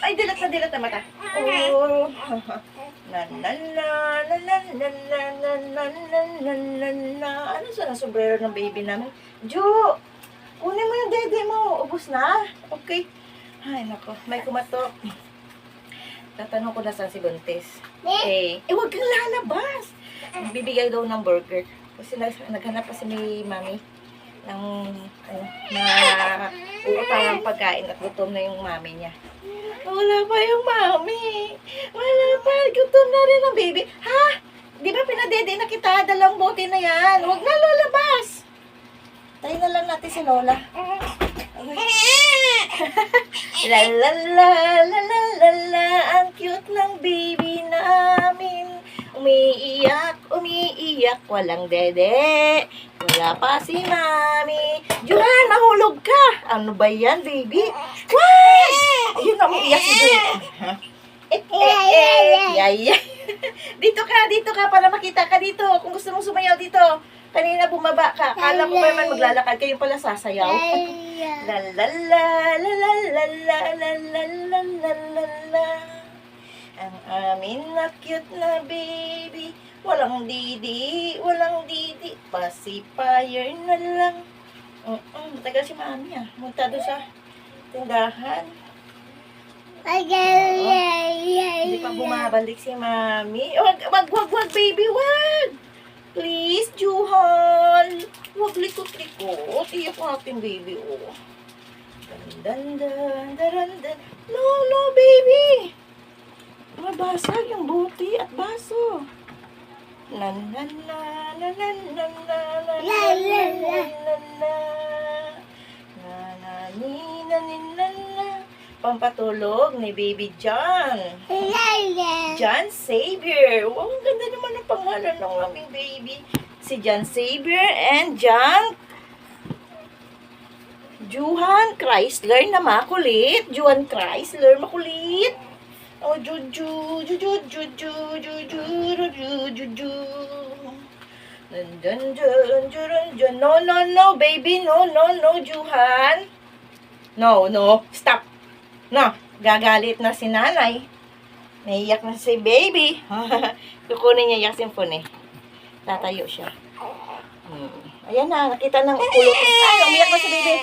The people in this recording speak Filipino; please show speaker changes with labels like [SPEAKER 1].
[SPEAKER 1] Ay, dilat na mata. Oh. La la la la la la la la la la la la la. Ano sa sombrero ng baby namin? Ju! Kunin mo yung dede mo. Ubus na. Okay. Ay, nako. May kumatok. Tatanong ko na saan si Buntis. Huwag kang lalabas. Bibigay daw ng burger. Kasi naghanap pa si mami ng na uutang pagkain at gutom na yung mami niya. Wala pa yung mami. Wala pa. Gutom na rin ang baby. Ha? Di ba pinadede na kita? Dalawang bote na yan. Huwag na lalabas. Tayo na lang natin si Lola. La la la la la la la. Ang cute ng baby namin. Umiiyak, umiiyak. Walang dede. Wala pa si mami. Juhan, mahulog ka. Ano ba yan, baby? What? Ayun na, umiiyak si Juhan. Yay. Dito ka para makita ka dito. Kung gusto mong sumayaw dito. Kanina bumaba ka. Kala ko pa naman maglalakad kayo pala sasayaw. La la la la la la la la la la la la la. Ang amin na cute na baby. Walang didi, pacifier na lang. Matagal si mami ah. Munta doon sa tindahan. Hindi pa bumabalik si mami. Wag, baby, wag! Please, Juhan. Wag likot-likot. Iyak natin, baby, oh. Dan. No, baby. Mabasag yung buti at baso. La la la la la la la la la la la la. Pampatulog ni Baby John. John Xavier. Wow, ang ganda naman ang pangalan ng aming baby. Si John Xavier and Juhan Chrysler na makulit. Juhan Chrysler makulit. Oh, juju. No, baby, no, Juhan. No, stop. No, gagalit na si nanay. Naiyak na si baby. Kukunin niya yung symphony. Tatayo siya. Ayan na, nakita ng kulot. Ay, umiyak na si baby.